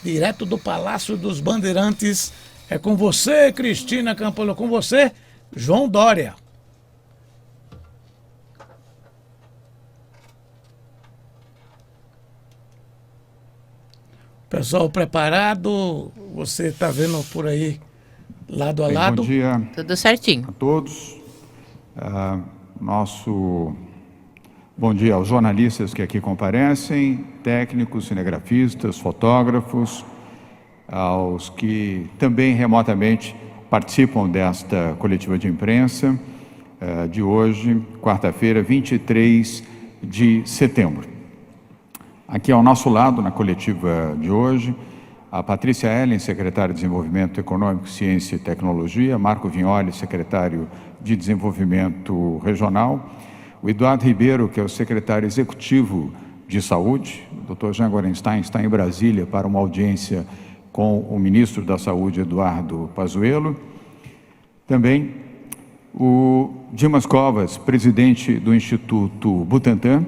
direto do Palácio dos Bandeirantes. É com você, Cristina Campolo, com você, João Dória. Pessoal preparado? Você está vendo por aí, lado a lado? Bom dia. Tudo certinho. A todos. Bom dia aos jornalistas que aqui comparecem, técnicos, cinegrafistas, fotógrafos, aos que também remotamente participam desta coletiva de imprensa de hoje, quarta-feira, 23 de setembro. Aqui ao nosso lado, na coletiva de hoje, a Patrícia Ellen, secretária de Desenvolvimento Econômico, Ciência e Tecnologia, Marco Vignoli, secretário de Desenvolvimento Regional, o Eduardo Ribeiro, que é o secretário executivo de Saúde, o Dr. Jean Gorenstein está em Brasília para uma audiência com o ministro da Saúde, Eduardo Pazuello, também o Dimas Covas, presidente do Instituto Butantan,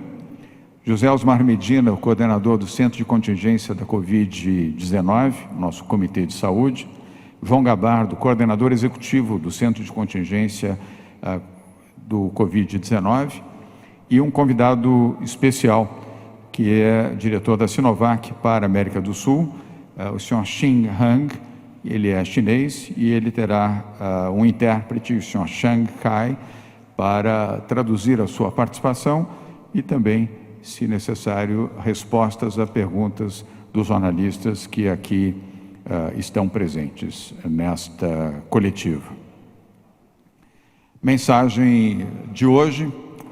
José Osmar Medina, o coordenador do Centro de Contingência da Covid-19, nosso Comitê de Saúde, João Gabardo, coordenador executivo do Centro de Contingência do Covid-19, e um convidado especial, que é diretor da Sinovac para a América do Sul, o senhor Xin Hang. Ele é chinês e ele terá um intérprete, o senhor Shang Kai, para traduzir a sua participação e também, se necessário, respostas a perguntas dos jornalistas que aqui estão presentes nesta coletiva. Mensagem de hoje,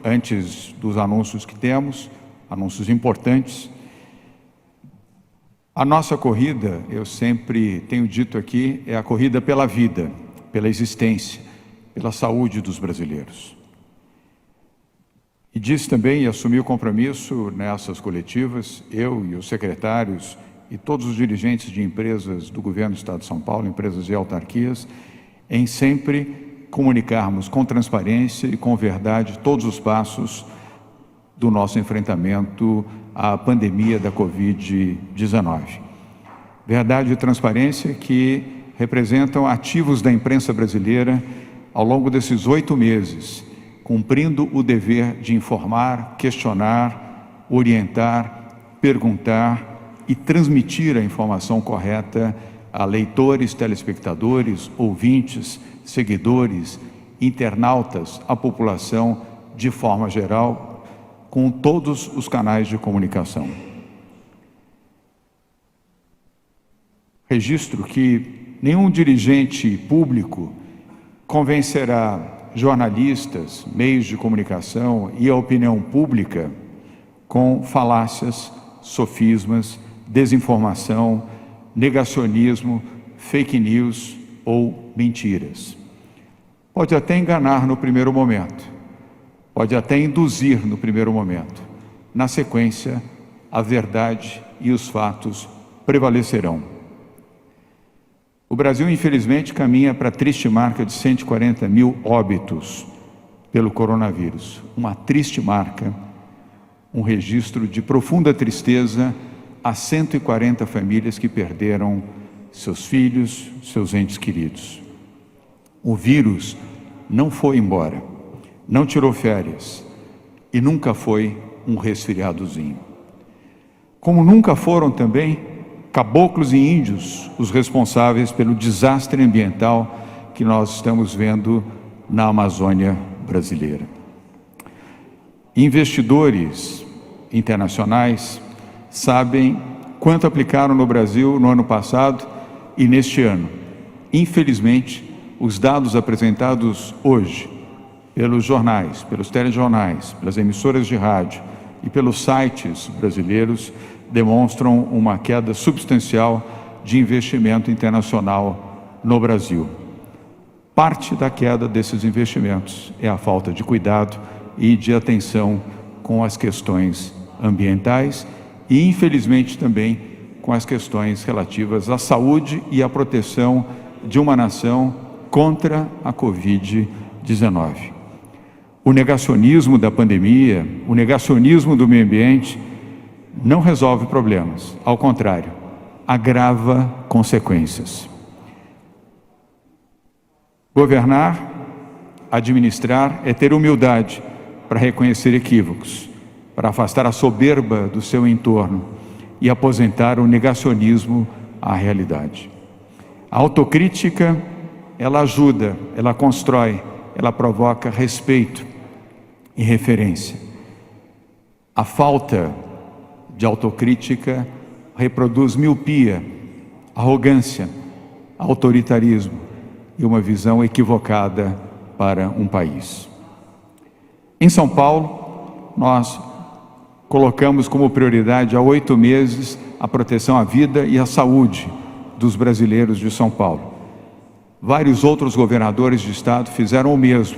antes dos anúncios que temos, anúncios importantes. A nossa corrida, eu sempre tenho dito aqui, é a corrida pela vida, pela existência, pela saúde dos brasileiros. E disse também, e assumi o compromisso nessas coletivas, eu e os secretários e todos os dirigentes de empresas do Governo do Estado de São Paulo, empresas e autarquias, em sempre comunicarmos com transparência e com verdade todos os passos do nosso enfrentamento à pandemia da Covid-19. Verdade e transparência que representam ativos da imprensa brasileira ao longo desses 8 meses, cumprindo o dever de informar, questionar, orientar, perguntar e transmitir a informação correta a leitores, telespectadores, ouvintes, seguidores, internautas, a população de forma geral, com todos os canais de comunicação. Registro que nenhum dirigente público convencerá jornalistas, meios de comunicação e a opinião pública com falácias, sofismas, desinformação, negacionismo, fake news ou mentiras. Pode até enganar no primeiro momento, pode até induzir no primeiro momento. Na sequência, a verdade e os fatos prevalecerão. O Brasil, infelizmente, caminha para a triste marca de 140 mil óbitos pelo coronavírus. Uma triste marca, um registro de profunda tristeza a 140 famílias que perderam seus filhos, seus entes queridos. O vírus não foi embora, não tirou férias e nunca foi um resfriadozinho. Como nunca foram também caboclos e índios os responsáveis pelo desastre ambiental que nós estamos vendo na Amazônia brasileira. Investidores internacionais sabem quanto aplicaram no Brasil no ano passado e neste ano. Infelizmente, os dados apresentados hoje pelos jornais, pelos telejornais, pelas emissoras de rádio e pelos sites brasileiros demonstram uma queda substancial de investimento internacional no Brasil. Parte da queda desses investimentos é a falta de cuidado e de atenção com as questões ambientais e, infelizmente, também com as questões relativas à saúde e à proteção de uma nação contra a Covid-19. O negacionismo da pandemia, o negacionismo do meio ambiente não resolve problemas. Ao contrário, agrava consequências. Governar, administrar, é ter humildade para reconhecer equívocos, para afastar a soberba do seu entorno e aposentar o negacionismo à realidade. A autocrítica, ela ajuda, ela constrói, ela provoca respeito e referência. A falta de autocrítica reproduz miopia, arrogância, autoritarismo e uma visão equivocada para um país. Em São Paulo, nós colocamos como prioridade há 8 meses a proteção à vida e à saúde dos brasileiros de São Paulo. Vários outros governadores de estado fizeram o mesmo,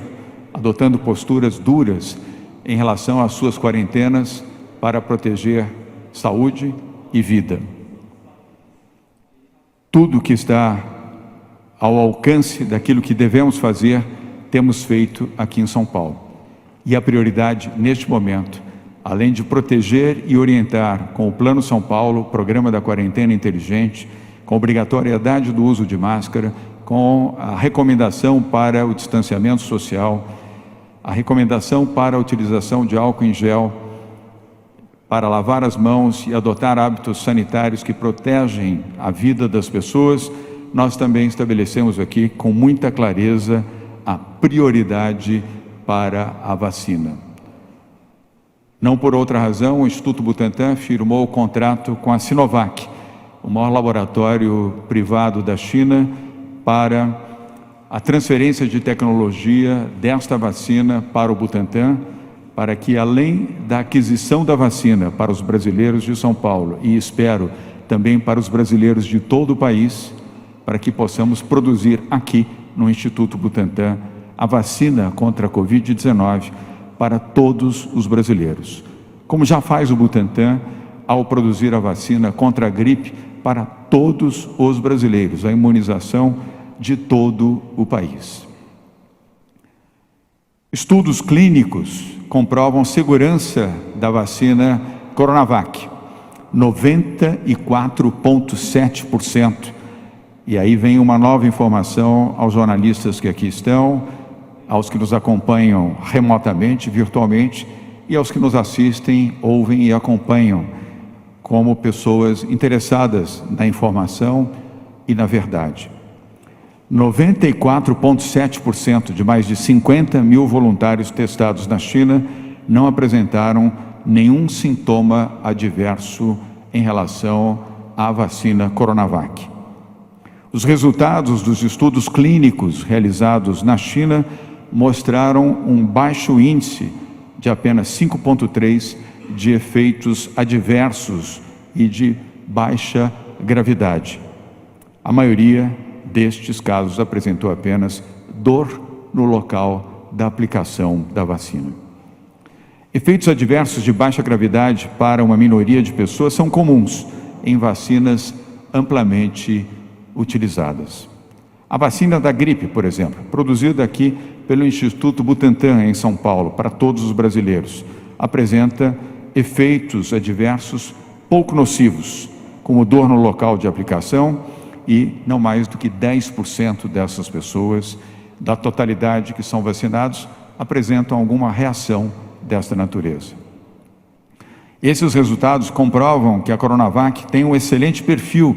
adotando posturas duras em relação às suas quarentenas para proteger saúde e vida. Tudo que está ao alcance daquilo que devemos fazer, temos feito aqui em São Paulo. E a prioridade neste momento, além de proteger e orientar com o Plano São Paulo, o Programa da Quarentena Inteligente, com a obrigatoriedade do uso de máscara, com a recomendação para o distanciamento social, a recomendação para a utilização de álcool em gel, para lavar as mãos e adotar hábitos sanitários que protegem a vida das pessoas, nós também estabelecemos aqui com muita clareza a prioridade para a vacina. Não por outra razão, o Instituto Butantan firmou o contrato com a Sinovac, o maior laboratório privado da China, para a transferência de tecnologia desta vacina para o Butantan, para que, além da aquisição da vacina para os brasileiros de São Paulo, e espero também para os brasileiros de todo o país, para que possamos produzir aqui no Instituto Butantan a vacina contra a Covid-19 para todos os brasileiros. Como já faz o Butantan ao produzir a vacina contra a gripe para todos os brasileiros, a imunização de todo o país. Estudos clínicos comprovam segurança da vacina Coronavac, 94,7%. E aí vem uma nova informação aos jornalistas que aqui estão, aos que nos acompanham remotamente, virtualmente, e aos que nos assistem, ouvem e acompanham como pessoas interessadas na informação e na verdade. 94,7% de mais de 50 mil voluntários testados na China não apresentaram nenhum sintoma adverso em relação à vacina Coronavac. Os resultados dos estudos clínicos realizados na China mostraram um baixo índice de apenas 5,3 de efeitos adversos e de baixa gravidade. A maioria destes casos apresentou apenas dor no local da aplicação da vacina. Efeitos adversos de baixa gravidade para uma minoria de pessoas são comuns em vacinas amplamente utilizadas. A vacina da gripe, por exemplo, produzida aqui pelo Instituto Butantan em São Paulo para todos os brasileiros, apresenta efeitos adversos pouco nocivos, como dor no local de aplicação, e não mais do que 10% dessas pessoas, da totalidade que são vacinados, apresentam alguma reação desta natureza. Esses resultados comprovam que a Coronavac tem um excelente perfil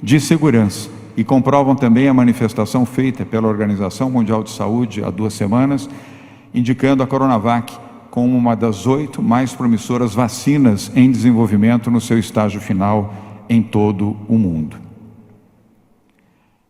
de segurança e comprovam também a manifestação feita pela Organização Mundial de Saúde há 2 semanas, indicando a Coronavac como uma das 8 mais promissoras vacinas em desenvolvimento no seu estágio final em todo o mundo.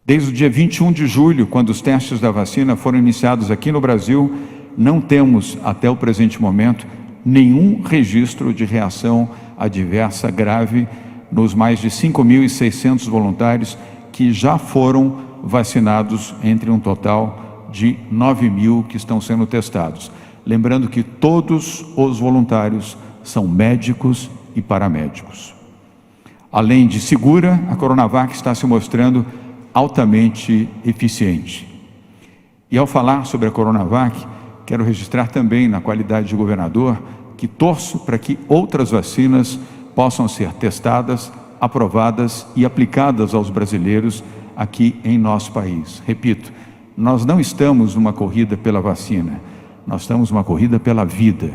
Desde o dia 21 de julho, quando os testes da vacina foram iniciados aqui no Brasil, não temos, até o presente momento, nenhum registro de reação adversa grave nos mais de 5.600 voluntários que já foram vacinados, entre um total de 9.000 que estão sendo testados. Lembrando que todos os voluntários são médicos e paramédicos. Além de segura, a Coronavac está se mostrando altamente eficiente. E ao falar sobre a Coronavac, quero registrar também, na qualidade de governador, que torço para que outras vacinas possam ser testadas aprovadas e aplicadas aos brasileiros aqui em nosso país. Repito, nós não estamos numa corrida pela vacina, nós estamos numa corrida pela vida.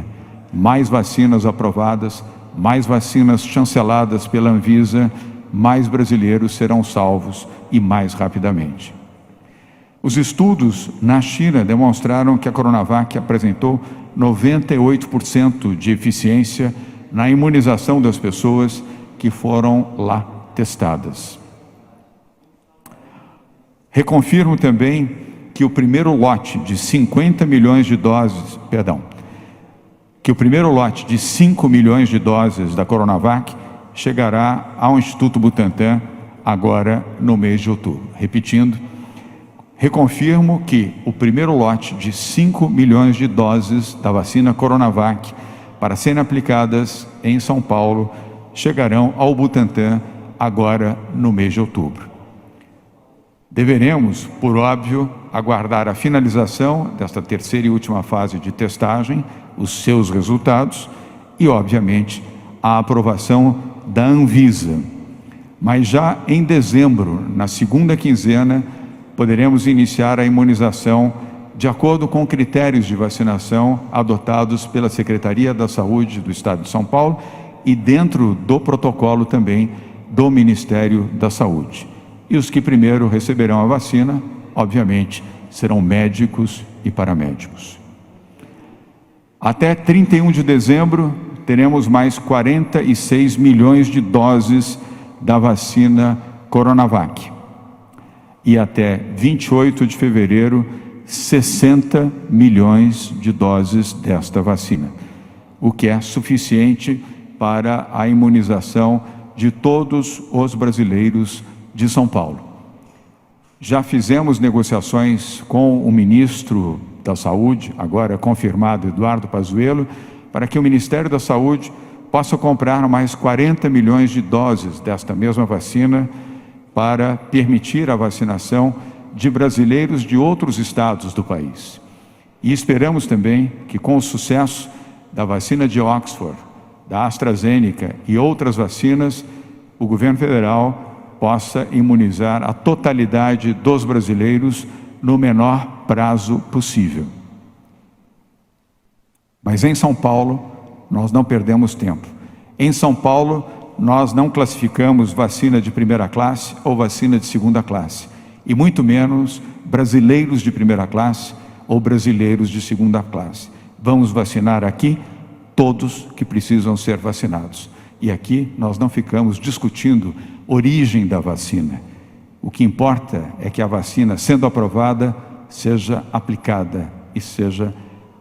Mais vacinas aprovadas, mais vacinas chanceladas pela Anvisa, mais brasileiros serão salvos e mais rapidamente. Os estudos na China demonstraram que a Coronavac apresentou 98% de eficiência na imunização das pessoas que foram lá testadas. Reconfirmo também que o primeiro lote de 50 milhões de doses, que o primeiro lote de 5 milhões de doses da Coronavac chegará ao Instituto Butantan agora no mês de outubro. Repetindo, reconfirmo que o primeiro lote de 5 milhões de doses da vacina Coronavac para serem aplicadas em São Paulo chegarão ao Butantan agora no mês de outubro. Deveremos, por óbvio, aguardar a finalização desta terceira e última fase de testagem, os seus resultados e, obviamente, a aprovação da Anvisa. Mas já em dezembro, na segunda quinzena, poderemos iniciar a imunização de acordo com critérios de vacinação adotados pela Secretaria da Saúde do Estado de São Paulo e dentro do protocolo também do Ministério da Saúde. E os que primeiro receberão a vacina, obviamente, serão médicos e paramédicos. Até 31 de dezembro, teremos mais 46 milhões de doses da vacina Coronavac. E até 28 de fevereiro, 60 milhões de doses desta vacina, o que é suficiente para a imunização de todos os brasileiros de São Paulo. Já fizemos negociações com o ministro da Saúde, agora confirmado, Eduardo Pazuello, para que o Ministério da Saúde possa comprar mais 40 milhões de doses desta mesma vacina para permitir a vacinação de brasileiros de outros estados do país. E esperamos também que, com o sucesso da vacina de Oxford, da AstraZeneca e outras vacinas, o governo federal possa imunizar a totalidade dos brasileiros no menor prazo possível. Mas em São Paulo, nós não perdemos tempo. Em São Paulo, nós não classificamos vacina de primeira classe ou vacina de segunda classe, e muito menos brasileiros de primeira classe ou brasileiros de segunda classe. Vamos vacinar aqui todos que precisam ser vacinados. E aqui nós não ficamos discutindo origem da vacina. O que importa é que a vacina, sendo aprovada, seja aplicada e seja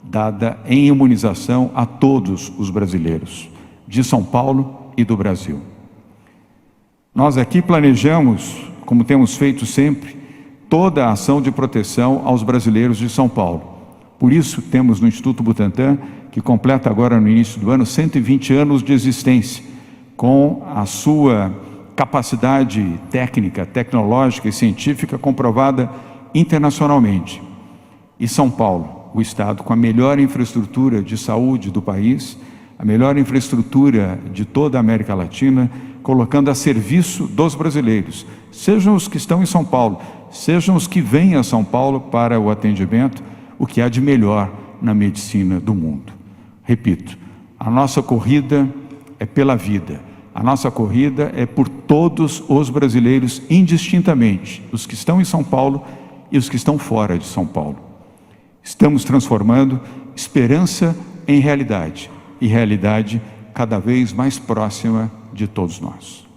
dada em imunização a todos os brasileiros, de São Paulo e do Brasil. Nós aqui planejamos, como temos feito sempre, toda a ação de proteção aos brasileiros de São Paulo. Por isso, temos no Instituto Butantan, que completa agora no início do ano 120 anos de existência, com a sua capacidade técnica, tecnológica e científica comprovada internacionalmente. E São Paulo, o estado com a melhor infraestrutura de saúde do país, a melhor infraestrutura de toda a América Latina, colocando a serviço dos brasileiros, sejam os que estão em São Paulo, sejam os que vêm a São Paulo para o atendimento, o que há de melhor na medicina do mundo. Repito, a nossa corrida é pela vida, a nossa corrida é por todos os brasileiros indistintamente, os que estão em São Paulo e os que estão fora de São Paulo. Estamos transformando esperança em realidade, e realidade cada vez mais próxima de todos nós.